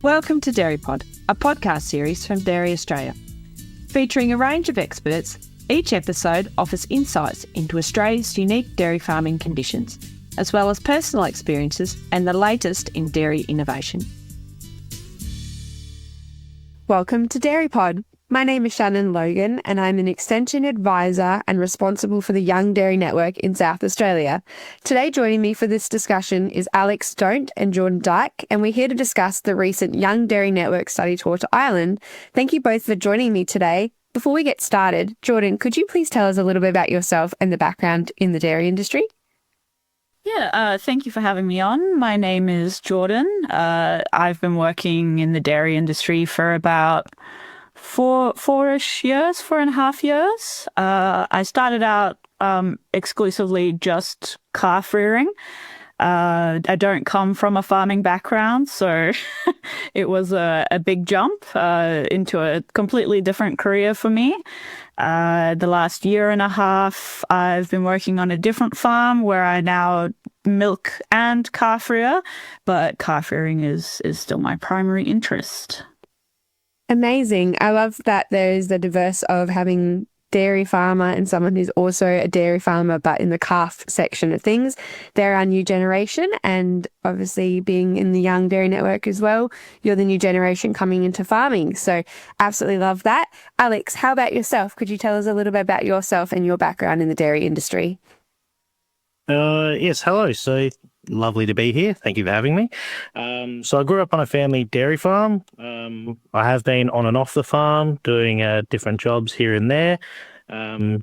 Welcome to Dairy Pod, a podcast series from Dairy Australia. Featuring a range of experts, each episode offers insights into Australia's unique dairy farming conditions, as well as personal experiences and the latest in dairy innovation. Welcome to Dairy Pod. My name is Shannon Logan and I'm an Extension Advisor and responsible for the Young Dairy Network in South Australia. Today joining me for this discussion is Dohnt and Jordyn Dyke, and we're here to discuss the recent Young Dairy Network study tour to Ireland. Thank you both for joining me today. Before we get started, Jordyn, could you please tell us a little bit about yourself and the background in the dairy industry? Thank you for having me on. My name is Jordyn. I've been working in the dairy industry for about 4.5 years. I started out exclusively just calf rearing. I don't come from a farming background, so it was a big jump into a completely different career for me. The last 1.5 years, I've been working on a different farm where I now milk and calf rear, but calf rearing is still my primary interest. Amazing. I love that there's the diverse of having dairy farmer and someone who's also a dairy farmer but in the calf section of things. They're our new generation, and obviously being in the Young Dairy Network as well, you're the new generation coming into farming. So absolutely love that. Alex, how about yourself? Could you tell us a little bit about yourself and your background in the dairy industry? Yes, hello. So lovely to be here. Thank you for having me. So I grew up on a family dairy farm. I have been on and off the farm doing different jobs here and there.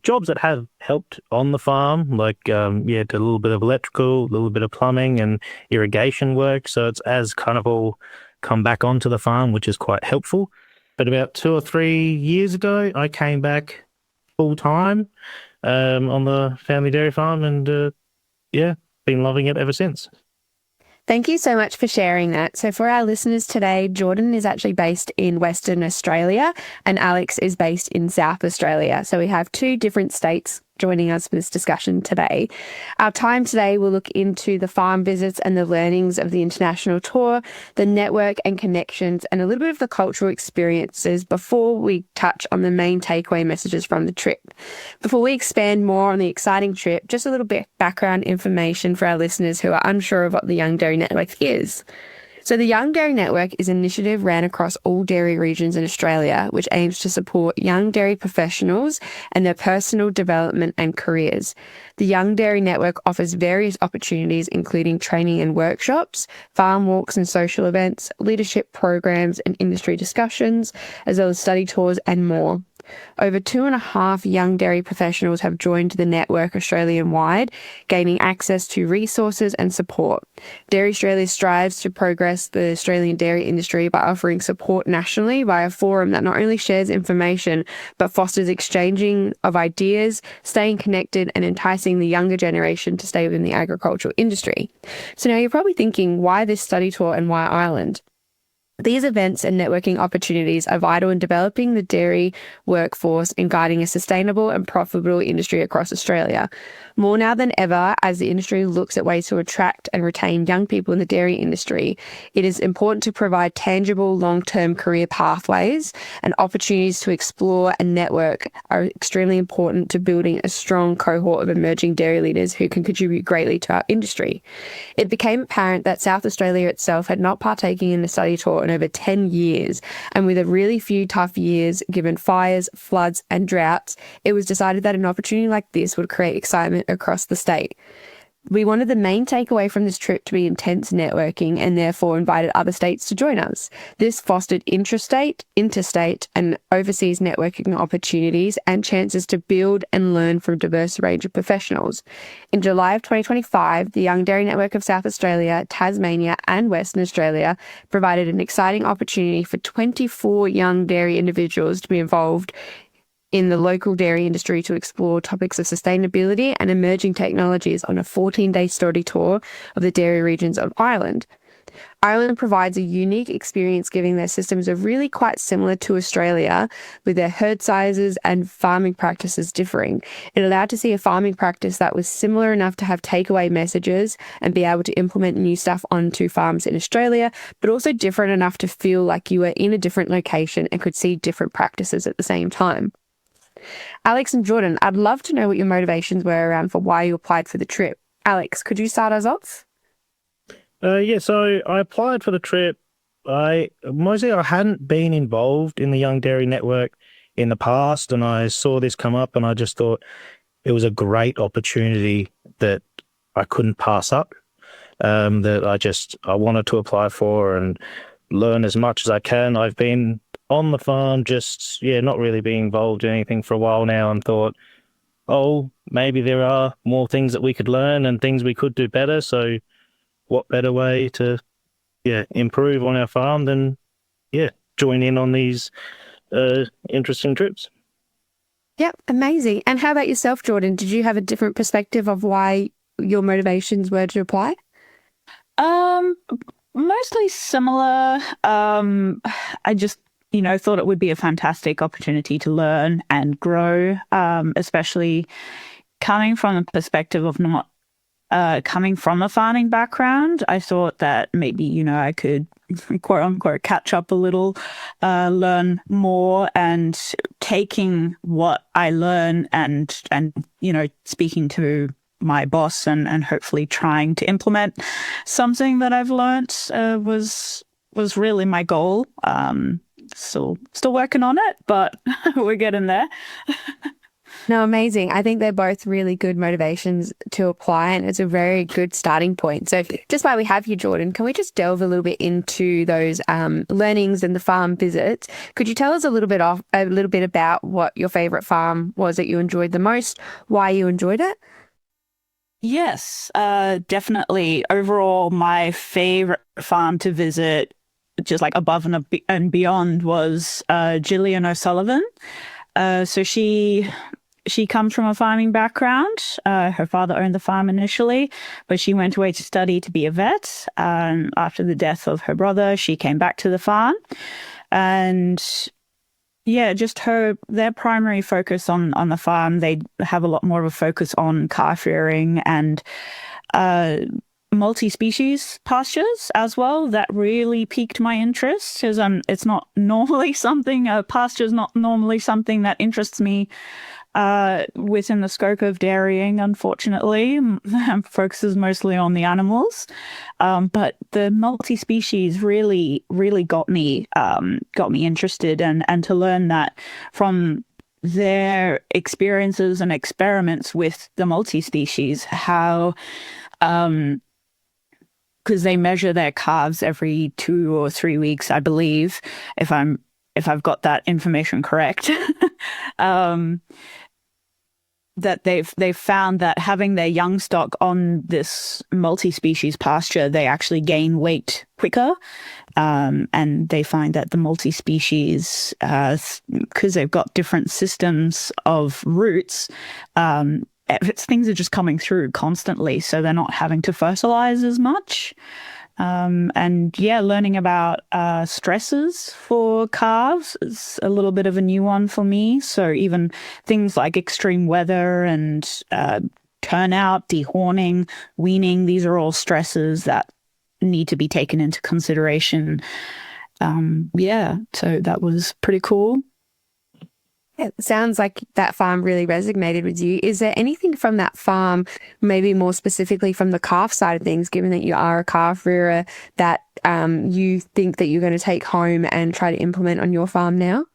Jobs that have helped on the farm, like did a little bit of electrical, a little bit of plumbing and irrigation work. So it's as kind of all come back onto the farm, which is quite helpful. But about 2 or 3 years ago, I came back full time on the family dairy farm, and been loving it ever since. Thank you so much for sharing that. So for our listeners today, Jordyn is actually based in Western Australia and Alex is based in South Australia. So we have 2 different states joining us for this discussion today. Our time today will look into the farm visits and the learnings of the international tour, the network and connections, and a little bit of the cultural experiences before we touch on the main takeaway messages from the trip. Before we expand more on the exciting trip, just a little bit background information for our listeners who are unsure of what the Young Dairy Network is. So the Young Dairy Network is an initiative ran across all dairy regions in Australia, which aims to support young dairy professionals and their personal development and careers. The Young Dairy Network offers various opportunities, including training and workshops, farm walks and social events, leadership programs and industry discussions, as well as study tours and more. Over 2.5 young dairy professionals have joined the network Australian-wide, gaining access to resources and support. Dairy Australia strives to progress the Australian dairy industry by offering support nationally via a forum that not only shares information, but fosters exchanging of ideas, staying connected and enticing the younger generation to stay within the agricultural industry. So now you're probably thinking, why this study tour and why Ireland? These events and networking opportunities are vital in developing the dairy workforce and guiding a sustainable and profitable industry across Australia. More now than ever, as the industry looks at ways to attract and retain young people in the dairy industry, it is important to provide tangible long-term career pathways, and opportunities to explore and network are extremely important to building a strong cohort of emerging dairy leaders who can contribute greatly to our industry. It became apparent that South Australia itself had not partaken in a study tour in over 10 years, and with a really few tough years given fires, floods and droughts, it was decided that an opportunity like this would create excitement across the state. We wanted the main takeaway from this trip to be intense networking, and therefore invited other states to join us. This fostered intrastate, interstate and overseas networking opportunities and chances to build and learn from a diverse range of professionals. In July of 2025, the Young Dairy Network of South Australia, Tasmania and Western Australia provided an exciting opportunity for 24 young dairy individuals to be involved in the local dairy industry to explore topics of sustainability and emerging technologies on a 14-day study tour of the dairy regions of Ireland. Ireland provides a unique experience, given their systems are really quite similar to Australia, with their herd sizes and farming practices differing. It allowed to see a farming practice that was similar enough to have takeaway messages and be able to implement new stuff onto farms in Australia, but also different enough to feel like you were in a different location and could see different practices at the same time. Alex and Jordyn, I'd love to know what your motivations were around for why you applied for the trip. Alex, could you start us off? So I applied for the trip. I hadn't been involved in the Young Dairy Network in the past, and I saw this come up, and I just thought it was a great opportunity that I couldn't pass up. That I wanted to apply for and learn as much as I can. I've been on the farm, not really being involved in anything for a while now, and thought, oh, maybe there are more things that we could learn and things we could do better. So what better way to improve on our farm than join in on these interesting trips. Yep, amazing. And how about yourself, Jordyn? Did you have a different perspective of why your motivations were to apply? Mostly similar. I just thought it would be a fantastic opportunity to learn and grow, especially coming from the perspective of not coming from a farming background. I thought that maybe, I could quote unquote catch up a little, learn more, and taking what I learn and speaking to my boss and hopefully trying to implement something that I've learnt was really my goal. Still working on it, but we're getting there. No, amazing. I think they're both really good motivations to apply, and it's a very good starting point. So just while we have you, Jordyn, can we just delve a little bit into those learnings and the farm visits? Could you tell us a little bit about what your favourite farm was that you enjoyed the most, why you enjoyed it? Yes, definitely. Overall, my favorite farm to visit, just like above and beyond, was Gillian O'Sullivan. So she comes from a farming background. Her father owned the farm initially, but she went away to study to be a vet. After the death of her brother, she came back to the farm. And just their primary focus on the farm, they have a lot more of a focus on calf rearing and multi-species pastures as well. That really piqued my interest, because it's not normally something, pasture's not normally something that interests me within the scope of dairying, unfortunately. Focuses mostly on the animals, but the multi-species really got me interested, and to learn that from their experiences and experiments with the multi-species, how because they measure their calves every 2 or 3 weeks, I believe, if I've got that information correct. That they've found that having their young stock on this multi-species pasture, they actually gain weight quicker, and they find that the multi-species, because they've got different systems of roots, things are just coming through constantly, so they're not having to fertilize as much. Learning about stresses for calves is a little bit of a new one for me. So even things like extreme weather and turnout, dehorning, weaning, these are all stresses that need to be taken into consideration. So that was pretty cool. It sounds like that farm really resonated with you. Is there anything from that farm, maybe more specifically from the calf side of things, given that you are a calf rearer, that you think that you're going to take home and try to implement on your farm now?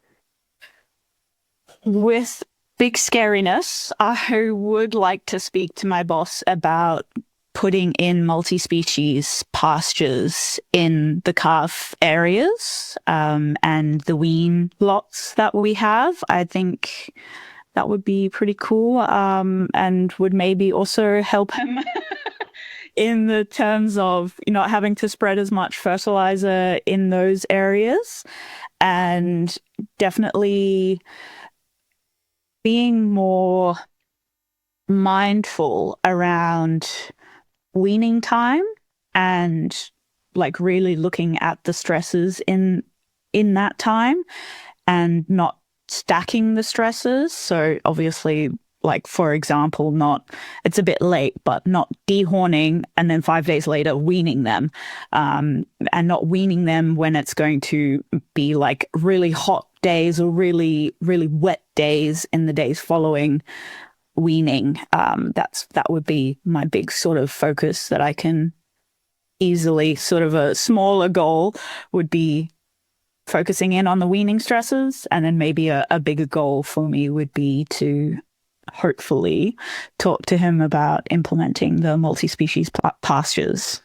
With big scariness, I would like to speak to my boss about putting in multi-species pastures in the calf areas, and the wean lots that we have. I think that would be pretty cool, and would maybe also help him in the terms of not having to spread as much fertilizer in those areas, and definitely being more mindful around weaning time and like really looking at the stresses in that time and not stacking the stresses. So obviously, like, for example, it's a bit late, but not dehorning and then 5 days later weaning them, and not weaning them when it's going to be like really hot days or really, really wet days in the days following weaning. That would be my big sort of focus that I can easily, sort of a smaller goal would be focusing in on the weaning stresses, and then maybe a bigger goal for me would be to hopefully talk to him about implementing the multi-species pastures.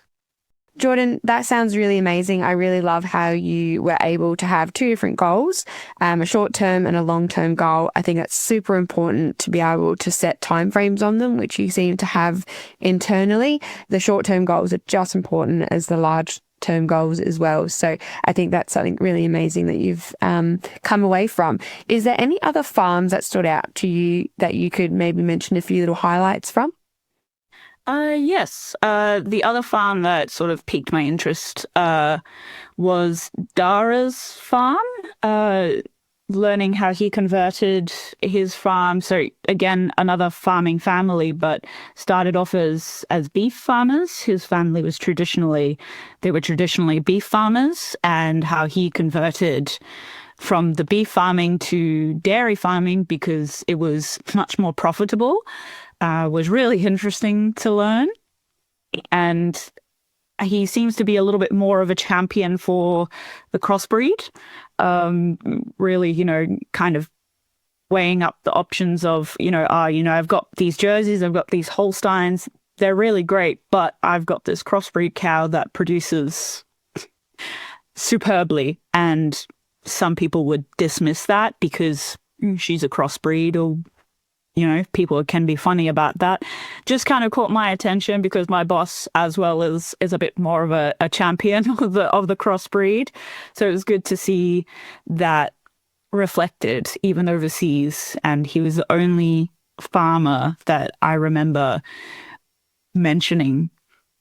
Jordyn, that sounds really amazing. I really love how you were able to have two different goals, a short-term and a long-term goal. I think it's super important to be able to set timeframes on them, which you seem to have internally. The short-term goals are just important as the large-term goals as well. So I think that's something really amazing that you've come away from. Is there any other farms that stood out to you that you could maybe mention a few little highlights from? Yes. The other farm that sort of piqued my interest was Dara's farm, learning how he converted his farm. So again, another farming family, but started off as beef farmers. His family was traditionally beef farmers, and how he converted from the beef farming to dairy farming because it was much more profitable. Was really interesting to learn. And he seems to be a little bit more of a champion for the crossbreed. Really, kind of weighing up the options of, I've got these Jerseys, I've got these Holsteins, they're really great, but I've got this crossbreed cow that produces superbly. And some people would dismiss that because she's a crossbreed, or people can be funny about that. Just kind of caught my attention because my boss as well is a bit more of a champion of the crossbreed. So it was good to see that reflected even overseas. And he was the only farmer that I remember mentioning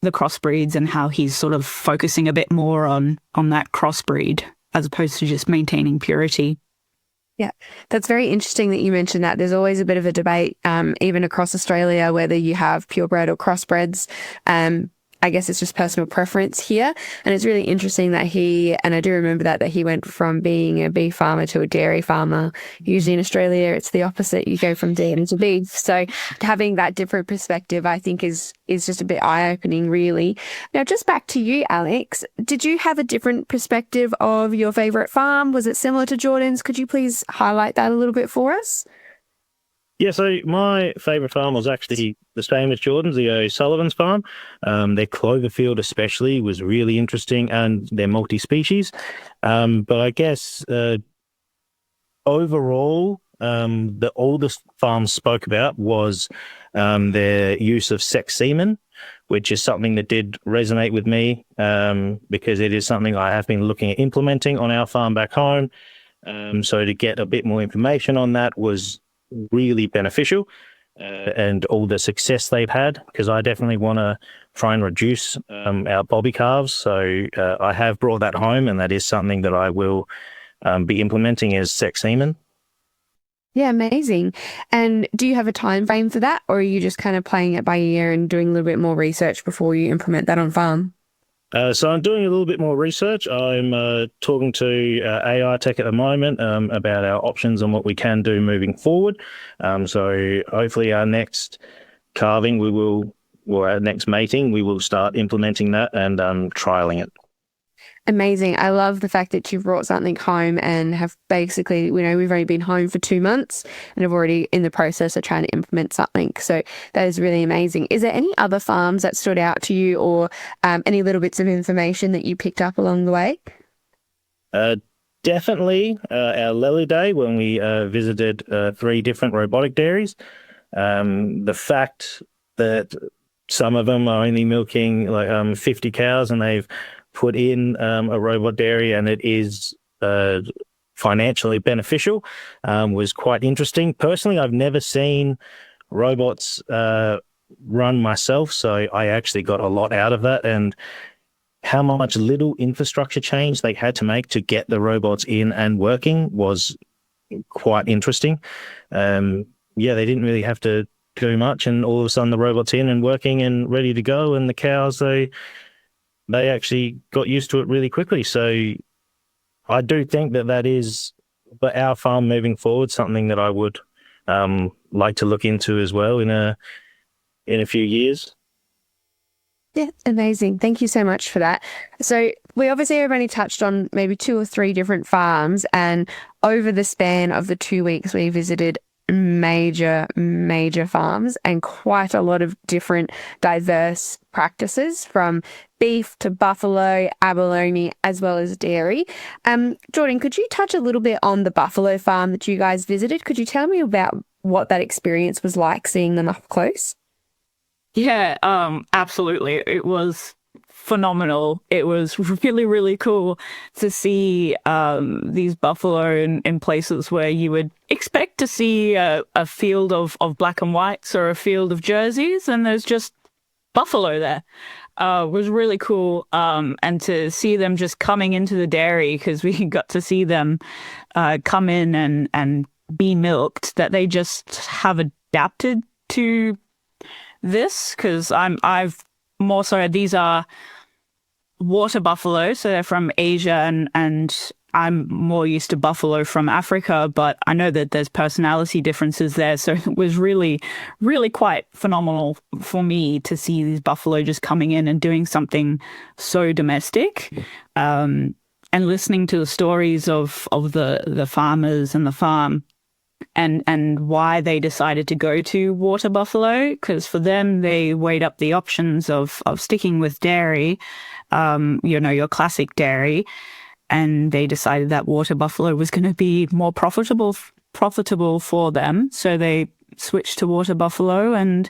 the crossbreeds and how he's sort of focusing a bit more on that crossbreed as opposed to just maintaining purity. Yeah, that's very interesting that you mentioned that. There's always a bit of a debate, even across Australia, whether you have purebred or crossbreds. I guess it's just personal preference here. And it's really interesting that and I do remember that he went from being a beef farmer to a dairy farmer. Usually in Australia, it's the opposite. You go from dairy to beef. So having that different perspective, I think is just a bit eye-opening, really. Now, just back to you, Alex. Did you have a different perspective of your favourite farm? Was it similar to Jordyn's? Could you please highlight that a little bit for us? Yeah, so my favourite farm was actually the same as Jordyn's, the O'Sullivan's farm. Their clover field especially was really interesting, and their multi-species. But I guess overall, the oldest farms spoke about was their use of sex semen, which is something that did resonate with me because it is something I have been looking at implementing on our farm back home. So to get a bit more information on that was really beneficial, and all the success they've had, because I definitely want to try and reduce our bobby calves. So I have brought that home, and that is something that I will be implementing as sex semen. Yeah, amazing. And do you have a time frame for that, or are you just kind of playing it by ear and doing a little bit more research before you implement that on farm? So I'm doing a little bit more research. I'm talking to AI Tech at the moment about our options and what we can do moving forward. So hopefully our next calving, our next mating, we will start implementing that and trialing it. Amazing. I love the fact that you've brought something home and have basically, we've only been home for 2 months and have already in the process of trying to implement something. So that is really amazing. Is there any other farms that stood out to you, or any little bits of information that you picked up along the way? Definitely our Lely Day when we visited 3 different robotic dairies. The fact that some of them are only milking like 50 cows, and they've put in a robot dairy and it is financially beneficial was quite interesting. Personally, I've never seen robots run myself, so I actually got a lot out of that, and how much little infrastructure change they had to make to get the robots in and working was quite interesting. They didn't really have to do much, and all of a sudden the robot's in and working and ready to go, and the cows, they actually got used to it really quickly. So I do think that is, but our farm moving forward, something that I would like to look into as well in a few years. Yeah, amazing. Thank you so much for that. So we obviously have only touched on maybe 2 or 3 different farms, and over the span of the 2 weeks, we visited major farms and quite a lot of different diverse practices, from beef to buffalo, abalone, as well as dairy. Jordyn, could you touch a little bit on the buffalo farm that you guys visited? Could you tell me about what that experience was like, seeing them up close? Yeah, absolutely. It was phenomenal. It was really, really cool to see these buffalo in places where you would expect to see a field of black and whites or a field of jerseys, and there's just buffalo there. Was really cool. And to see them just coming into the dairy, because we got to see them come in and be milked, that they just have adapted to this, because I've more so, these are water buffalo, so they're from Asia, and I'm more used to buffalo from Africa, but I know that there's personality differences there, so it was really, really quite phenomenal for me to see these buffalo just coming in and doing something so domestic, and listening to the stories of the farmers and the farm, and why they decided to go to water buffalo, because for them, they weighed up the options of sticking with dairy, your classic dairy, and they decided that water buffalo was going to be more profitable for them. So they switched to water buffalo, and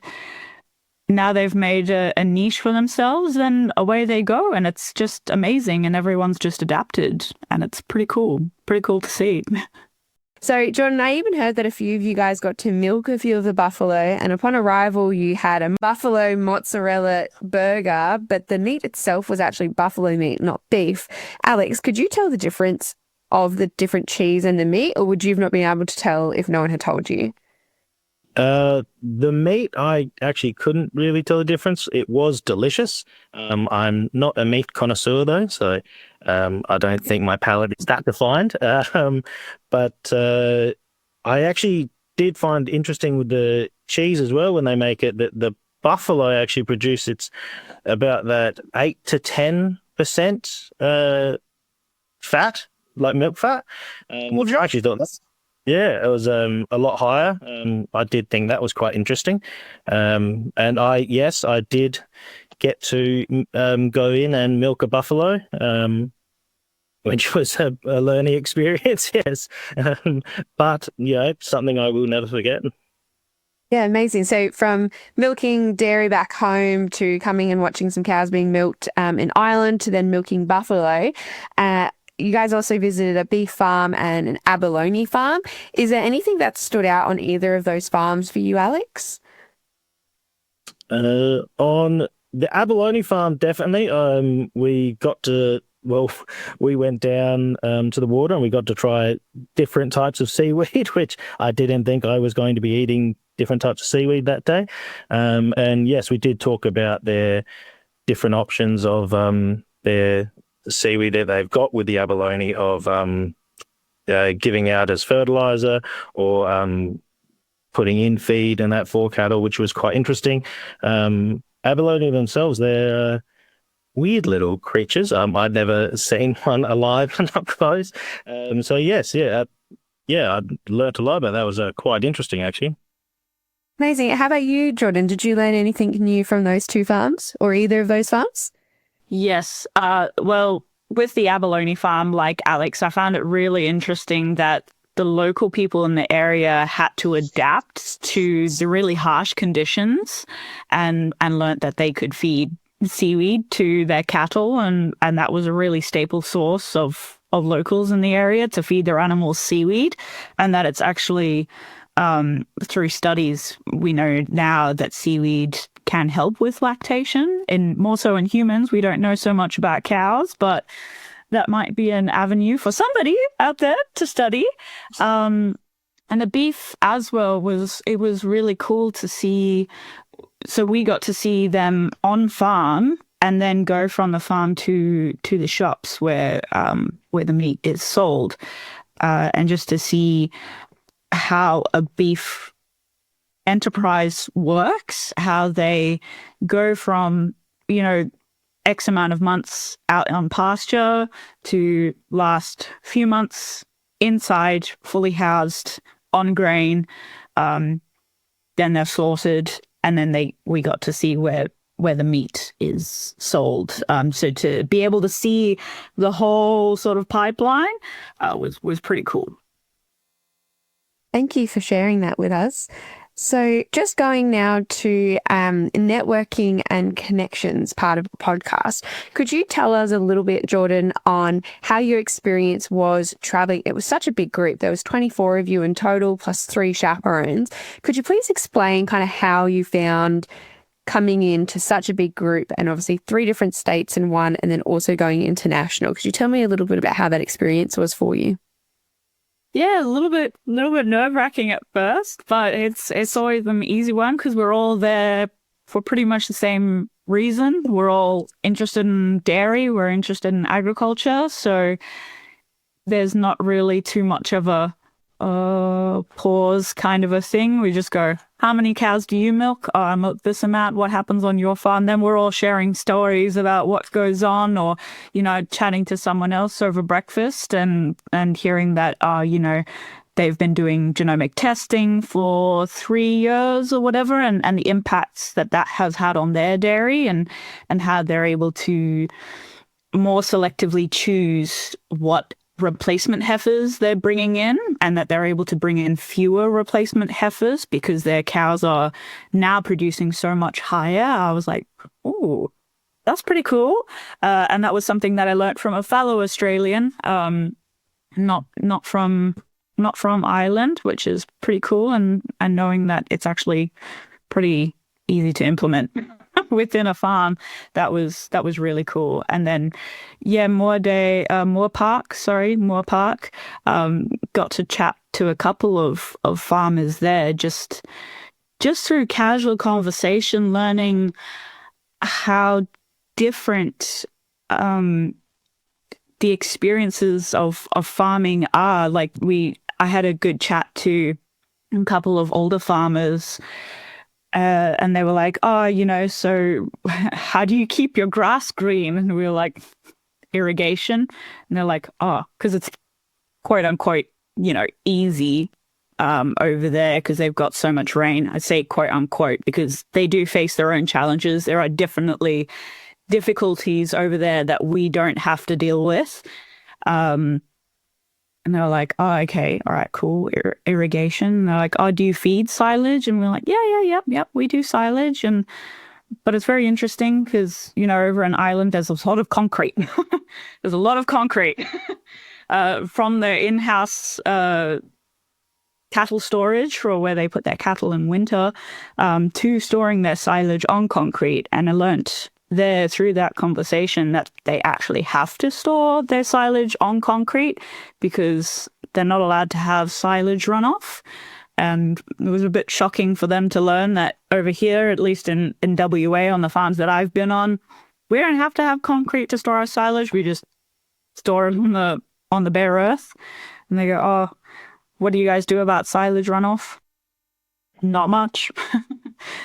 now they've made a niche for themselves, and away they go. And it's just amazing, and everyone's just adapted, and it's pretty cool to see. So, Jordyn, I even heard that a few of you guys got to milk a few of the buffalo, and upon arrival, you had a buffalo mozzarella burger, but the meat itself was actually buffalo meat, not beef. Alex, could you tell the difference of the different cheese and the meat, or would you have not been able to tell if no one had told you? The meat, I actually couldn't really tell the difference. It was delicious. I'm not a meat connoisseur though, so I don't think my palate is that defined. But I actually did find interesting with the cheese as well, when they make it, that the buffalo actually produces about that 8 to 10% fat, like milk fat. Which I actually thought that's. Yeah, it was a lot higher. I did think that was quite interesting. And I did get to go in and milk a buffalo, which was a learning experience, yes. But, something I will never forget. Yeah, amazing. So from milking dairy back home to coming and watching some cows being milked in Ireland to then milking buffalo, you guys also visited a beef farm and an abalone farm. Is there anything that stood out on either of those farms for you, Alex? On the abalone farm, definitely. We went down to the water, and we got to try different types of seaweed, which I didn't think I was going to be eating different types of seaweed that day. And yes, we did talk about their different options of their seaweed that they've got with the abalone, of giving out as fertilizer or putting in feed and that for cattle, which was quite interesting. Abalone themselves, they're weird little creatures. I'd never seen one alive and up close. So yes, I learnt a lot about that. It was quite interesting, actually. Amazing. How about you, Jordyn? Did you learn anything new from those 2 farms, or either of those farms? Yes. Well, with the abalone farm, like Alex, I found it really interesting that the local people in the area had to adapt to the really harsh conditions, and learnt that they could feed seaweed to their cattle, and that was a really staple source of locals in the area, to feed their animals seaweed, and that it's actually through studies we know now that seaweed can help with lactation, and more so in humans. We don't know so much about cows, but that might be an avenue for somebody out there to study. And the beef as well was really cool to see. So we got to see them on farm and then go from the farm to the shops where the meat is sold, and just to see how a beef enterprise works, how they go from, X amount of months out on pasture to last few months inside, fully housed on grain. Then they're slaughtered, and then we got to see where the meat is sold. So to be able to see the whole sort of pipeline was pretty cool. Thank you for sharing that with us. So just going now to networking and connections part of the podcast, could you tell us a little bit, Jordyn, on how your experience was traveling? It was such a big group. There was 24 of you in total, plus 3 chaperones. Could you please explain kind of how you found coming into such a big group, and obviously 3 different states in one, and then also going international? Could you tell me a little bit about how that experience was for you? Yeah, a little bit nerve-wracking at first, but it's always an easy one because we're all there for pretty much the same reason. We're all interested in dairy, we're interested in agriculture, so there's not really too much of a pause kind of a thing. We just go, how many cows do you milk? Oh, I milk this amount. What happens on your farm? Then we're all sharing stories about what goes on, or, chatting to someone else over breakfast and hearing that, they've been doing genomic testing for 3 years or whatever, and the impacts that has had on their dairy, and how they're able to more selectively choose what replacement heifers they're bringing in, and that they're able to bring in fewer replacement heifers because their cows are now producing so much higher. I was like, oh, that's pretty cool. And that was something that I learned from a fellow Australian, not from Ireland, which is pretty cool, and knowing that it's actually pretty easy to implement within a farm, that was really cool. And then Moore Park, got to chat to a couple of farmers there, just through casual conversation, learning how different the experiences of farming are. Like I had a good chat to a couple of older farmers, and they were like, so how do you keep your grass green? And we were like, irrigation. And they're like, because it's quote unquote, easy over there because they've got so much rain. I say quote unquote because they do face their own challenges. There are definitely difficulties over there that we don't have to deal with. And they were like, oh, okay, all right, cool, irrigation. And they're like, oh, do you feed silage? And we're like, yep, we do silage. But it's very interesting because, over in Ireland, there's a lot of concrete. There's a lot of concrete from their in-house cattle storage, or where they put their cattle in winter, to storing their silage on concrete. And I learnt there through that conversation that they actually have to store their silage on concrete because they're not allowed to have silage runoff. And it was a bit shocking for them to learn that over here, at least in WA, on the farms that I've been on, we don't have to have concrete to store our silage. We just store it on the bare earth. And they go, oh, what do you guys do about silage runoff? Not much.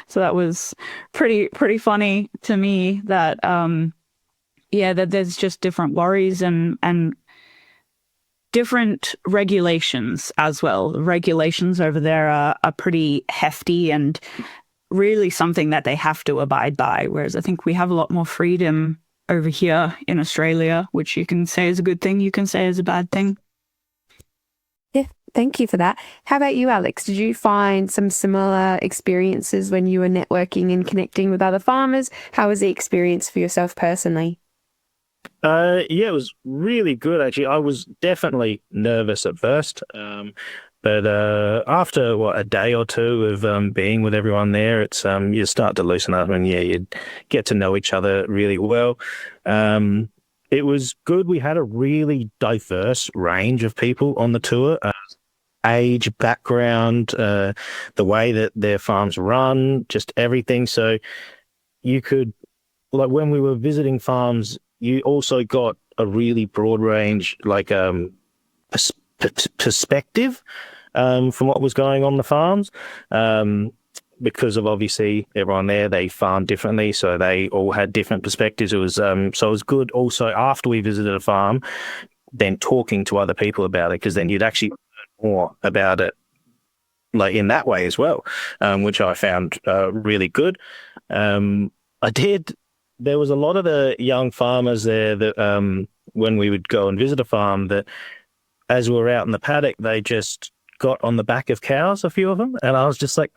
So that was pretty funny to me that, that there's just different worries and different regulations as well. The regulations over there are pretty hefty and really something that they have to abide by, whereas I think we have a lot more freedom over here in Australia, which you can say is a good thing, you can say is a bad thing. Yeah, thank you for that. How about you, Alex? Did you find some similar experiences when you were networking and connecting with other farmers? How was the experience for yourself personally? It was really good, actually. I was definitely nervous at first, But after a day or two of being with everyone there, it's you start to loosen up, and you get to know each other really well. It was good. We had a really diverse range of people on the tour. Age, background, the way that their farms run, just everything. So you could, like when we were visiting farms, you also got a really broad range, like perspective from what was going on the farms. Because of obviously everyone there, they farm differently, so they all had different perspectives. It was so it was good also after we visited a farm, then talking to other people about it, because then you'd actually learn more about it, like in that way as well, which I found really good. There was a lot of the young farmers there that when we would go and visit a farm, that as we were out in the paddock, they just got on the back of cows, a few of them, and I was just like,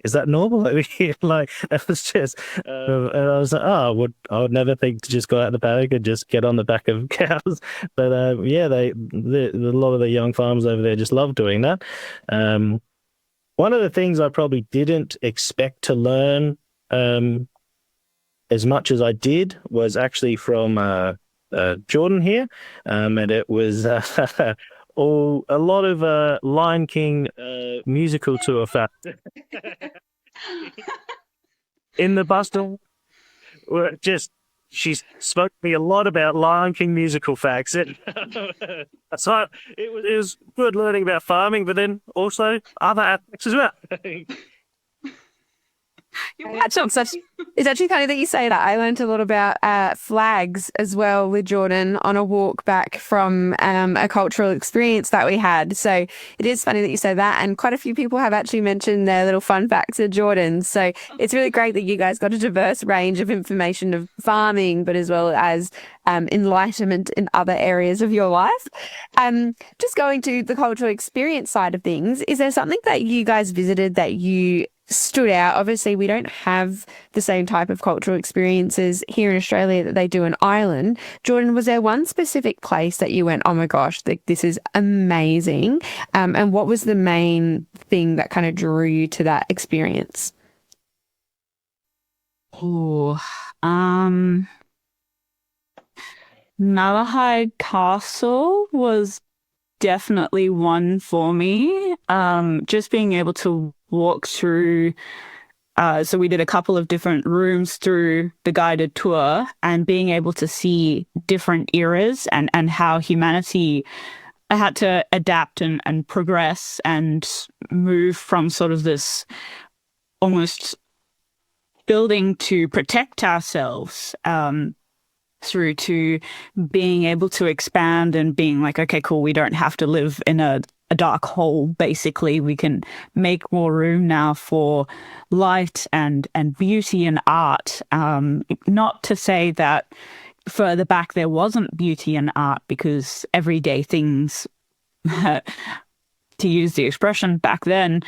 is that normal over here? Like, that was just, and I was like, I would never think to just go out in the paddock and just get on the back of cows. But a lot of the young farmers over there just love doing that. One of the things I probably didn't expect to learn as much as I did was actually from Jordyn here, and it was a lot of Lion King musical tour fact in the bus. She spoke to me a lot about Lion King musical facts. So it was good learning about farming, but then also other aspects as well. It's actually funny that you say that. I learned a lot about flags as well with Jordyn on a walk back from a cultural experience that we had. So it is funny that you say that, and quite a few people have actually mentioned their little fun facts of Jordyn. So it's really great that you guys got a diverse range of information of farming, but as well as enlightenment in other areas of your life. Just going to the cultural experience side of things, is there something that you guys visited that you stood out? Obviously, we don't have the same type of cultural experiences here in Australia that they do in Ireland. Jordyn, was there one specific place that you went, oh my gosh, this is amazing? And what was the main thing that kind of drew you to that experience? Malahide Castle was definitely one for me. Just being able to walk through, so we did a couple of different rooms through the guided tour, and being able to see different eras and how humanity had to adapt and progress and move from sort of this almost building to protect ourselves, through to being able to expand and being like, okay, cool, we don't have to live in a dark hole. Basically, we can make more room now for light and beauty and art. Not to say that further back there wasn't beauty and art, because everyday things, to use the expression back then,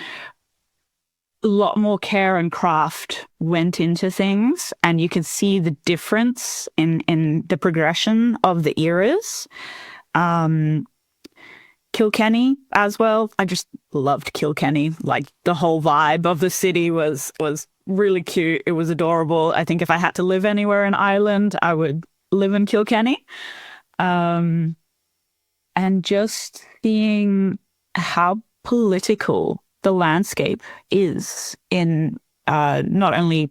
a lot more care and craft went into things, and you could see the difference in the progression of the eras. Kilkenny as well. I just loved Kilkenny. Like, the whole vibe of the city was really cute. It was adorable. I think if I had to live anywhere in Ireland, I would live in Kilkenny. And just seeing how political the landscape is in not only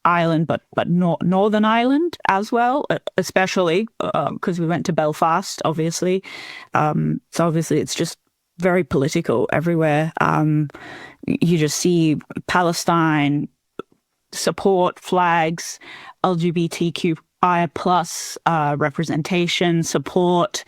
Ireland but Northern Ireland as well, especially because we went to Belfast, obviously. So obviously it's just very political everywhere. You just see Palestine support, flags, LGBTQI plus representation, support,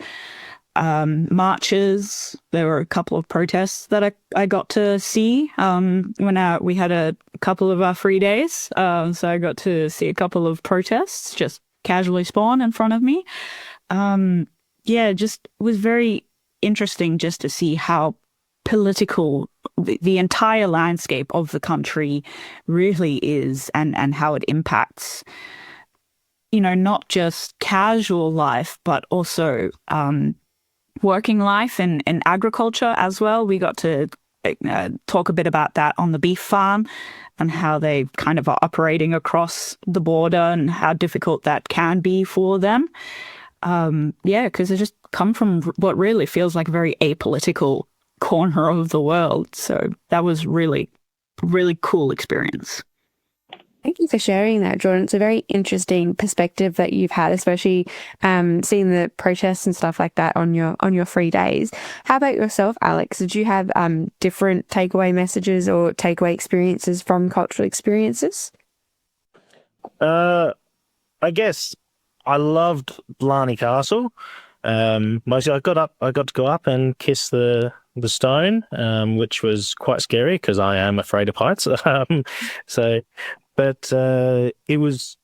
marches. There were a couple of protests that I got to see when we had a couple of our free days. So I got to see a couple of protests just casually spawn in front of me. Just was very interesting just to see how political the entire landscape of the country really is, and how it impacts, not just casual life, but also working life in agriculture as well. We got to talk a bit about that on the beef farm and how they kind of are operating across the border and how difficult that can be for them. Because they just come from what really feels like a very apolitical corner of the world. So that was really, really cool experience. Thank you for sharing that, Jordyn. It's a very interesting perspective that you've had, especially seeing the protests and stuff like that on your free days. How about yourself, Alex? Did you have different takeaway messages or takeaway experiences from cultural experiences? I guess I loved Blarney Castle. Mostly I got to go up and kiss the stone, which was quite scary because I am afraid of heights. But it was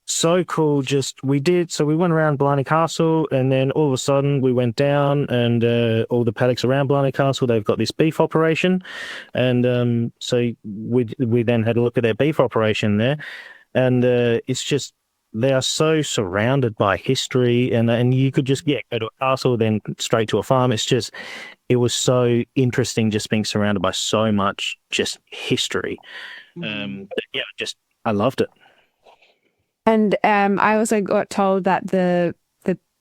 so cool. We went around Blarney Castle, and then all of a sudden we went down, and all the paddocks around Blarney Castle, they've got this beef operation, and so we then had a look at their beef operation there, and it's just they are so surrounded by history, and you could just go to a castle, then straight to a farm. It was so interesting just being surrounded by so much just history. I loved it. And I also got told that the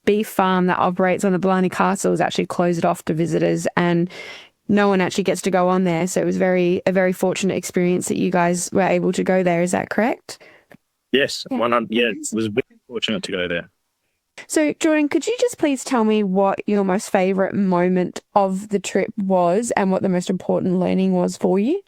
beef farm that operates on the Blarney Castle is actually closed off to visitors, and no one actually gets to go on there. So it was a very fortunate experience that you guys were able to go there. Is that correct? Yes, it was very fortunate to go there. So, Jordyn, could you just please tell me what your most favourite moment of the trip was and what the most important learning was for you?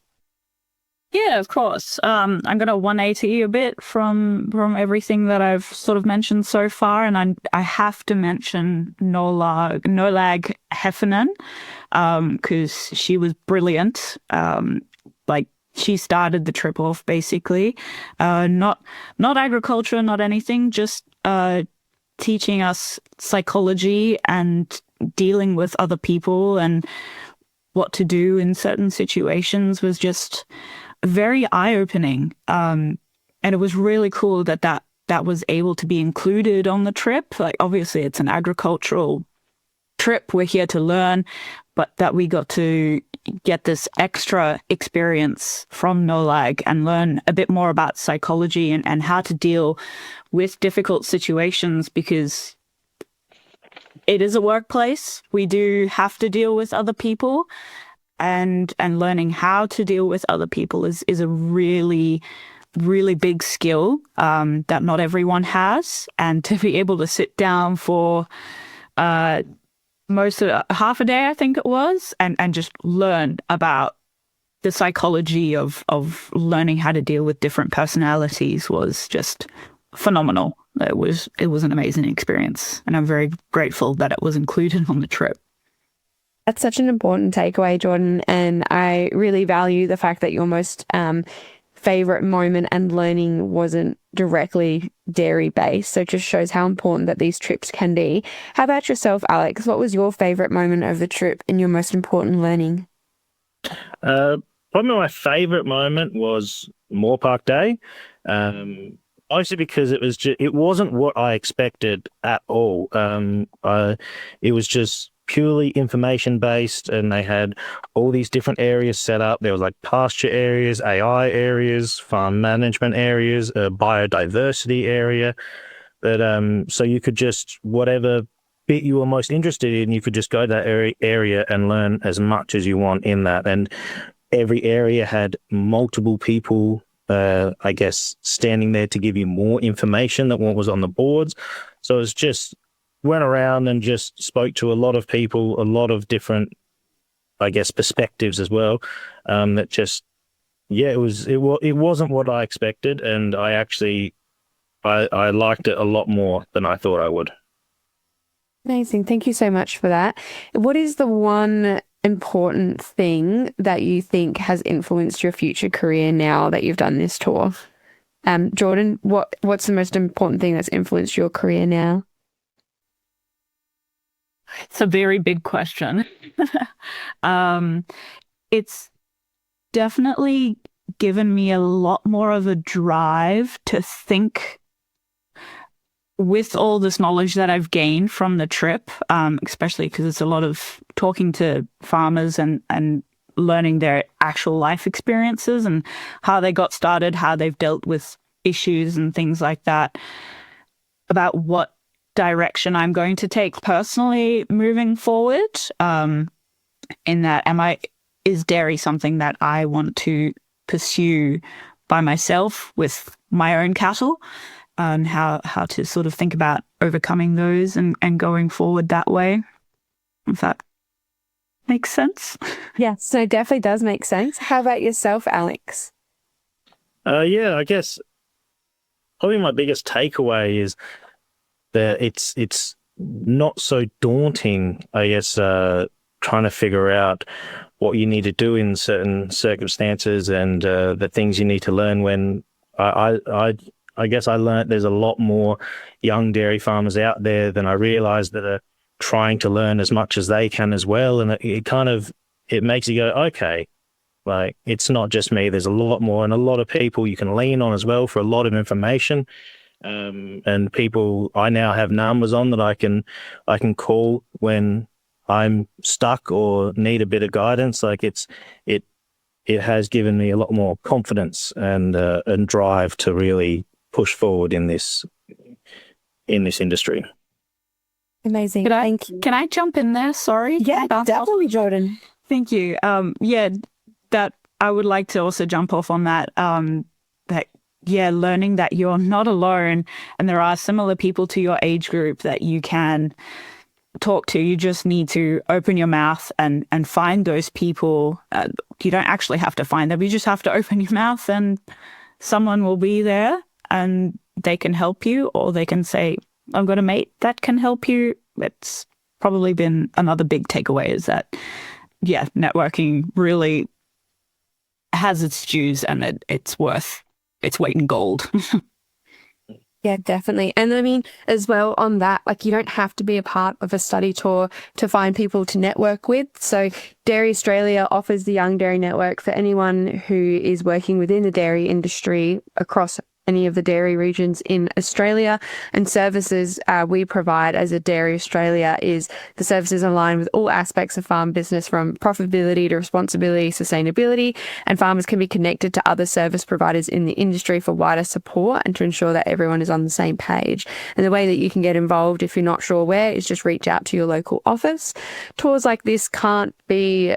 Yeah, of course. I'm going to 180 a bit from everything that I've sort of mentioned so far, and I have to mention Nolag Heffernan, because she was brilliant. She started the trip off basically, not agriculture, not anything, just teaching us psychology and dealing with other people and what to do in certain situations was just very eye-opening. And it was really cool that was able to be included on the trip. Like, obviously it's an agricultural trip, we're here to learn, but that we got to get this extra experience from Nolag and learn a bit more about psychology and how to deal with difficult situations, because it is a workplace. We do have to deal with other people, and learning how to deal with other people is a really, really big skill that not everyone has. And to be able to sit down for most of half a day, I think it was, and just learn about the psychology of learning how to deal with different personalities was just phenomenal. It was an amazing experience, and I'm very grateful that it was included on the trip. That's such an important takeaway, Jordyn, and I really value the fact that your most favourite moment and learning wasn't directly dairy based. So it just shows how important that these trips can be. How about yourself, Alex? What was your favourite moment of the trip and your most important learning? Probably my favourite moment was Moore Park Day. Mostly because it wasn't what I expected at all. It was just purely information based, and they had all these different areas set up. There was like pasture areas, AI areas, farm management areas, a biodiversity area. That so you could just, whatever bit you were most interested in, you could just go to that area and learn as much as you want in that. And every area had multiple people, I guess, standing there to give you more information than what was on the boards. So it was just went around and just spoke to a lot of people, a lot of different, I guess, perspectives as well. That just, it wasn't what I expected, and I actually I liked it a lot more than I thought I would. Amazing. Thank you so much for that. What is the one important thing that you think has influenced your future career now that you've done this tour? Jordyn, what's the most important thing that's influenced your career now? It's a very big question. It's definitely given me a lot more of a drive to think with all this knowledge that I've gained from the trip, especially because it's a lot of talking to farmers and learning their actual life experiences and how they got started, how they've dealt with issues and things like that, about what direction I'm going to take personally moving forward. In that, is dairy something that I want to pursue by myself with my own cattle? And how to sort of think about overcoming those and going forward that way. If that makes sense. Yeah, so it definitely does make sense. How about yourself, Alex? Yeah, I guess probably my biggest takeaway is that it's not so daunting, I guess, trying to figure out what you need to do in certain circumstances and the things you need to learn when I guess I learned there's a lot more young dairy farmers out there than I realized that are trying to learn as much as they can as well. And it makes you go, okay, like it's not just me. There's a lot more and a lot of people you can lean on as well for a lot of information. And people, I now have numbers on that I can call when I'm stuck or need a bit of guidance. Like it has given me a lot more confidence and drive to really push forward in this industry. Amazing. Thank you. Can I jump in there? Sorry. Yeah, definitely, Jordyn. Thank you. That I would like to also jump off on that. Learning that you're not alone and there are similar people to your age group that you can talk to. You just need to open your mouth and find those people. You don't actually have to find them. You just have to open your mouth and someone will be there and they can help you, or they can say, I've got a mate that can help you. It's probably been another big takeaway is that, networking really has its dues and it's worth its weight in gold. Yeah, definitely. And I mean, as well on that, like you don't have to be a part of a study tour to find people to network with. So Dairy Australia offers the Young Dairy Network for anyone who is working within the dairy industry across any of the dairy regions in Australia. And services we provide as a Dairy Australia is the services align with all aspects of farm business, from profitability to responsibility, sustainability, and farmers can be connected to other service providers in the industry for wider support and to ensure that everyone is on the same page. And the way that you can get involved if you're not sure where is just reach out to your local office. Tours like this can't be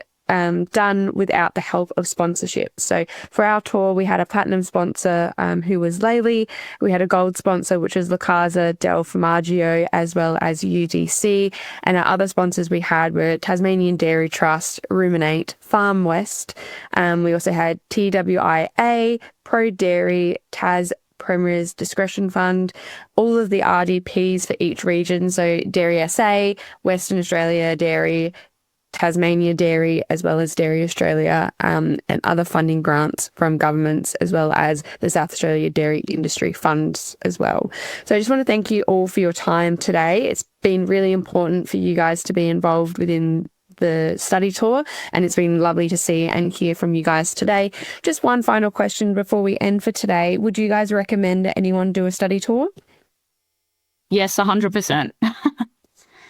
done without the help of sponsorship. So for our tour, we had a platinum sponsor who was Laley. We had a gold sponsor, which was La Casa del Formaggio, as well as UDC. And our other sponsors we had were Tasmanian Dairy Trust, Ruminate, Farm West. We also had TWIA, Pro Dairy, Tas Premier's Discretion Fund, all of the RDPs for each region. So Dairy SA, Western Australia Dairy, Tasmania Dairy, as well as Dairy Australia, and other funding grants from governments, as well as the South Australia Dairy Industry Funds as well. So I just want to thank you all for your time today. It's been really important for you guys to be involved within the study tour, and it's been lovely to see and hear from you guys today. Just one final question before we end for today. Would you guys recommend that anyone do a study tour? Yes, 100%.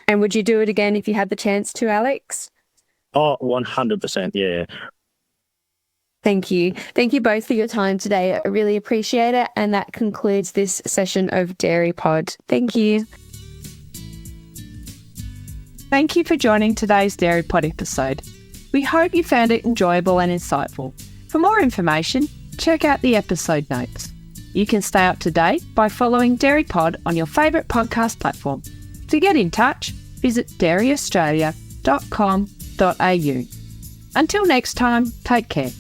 And would you do it again if you had the chance to, Alex? Oh, 100%, yeah. Thank you. Thank you both for your time today. I really appreciate it. And that concludes this session of Dairy Pod. Thank you. Thank you for joining today's Dairy Pod episode. We hope you found it enjoyable and insightful. For more information, check out the episode notes. You can stay up to date by following Dairy Pod on your favourite podcast platform. To get in touch, visit dairyaustralia.com.au. Until next time, take care.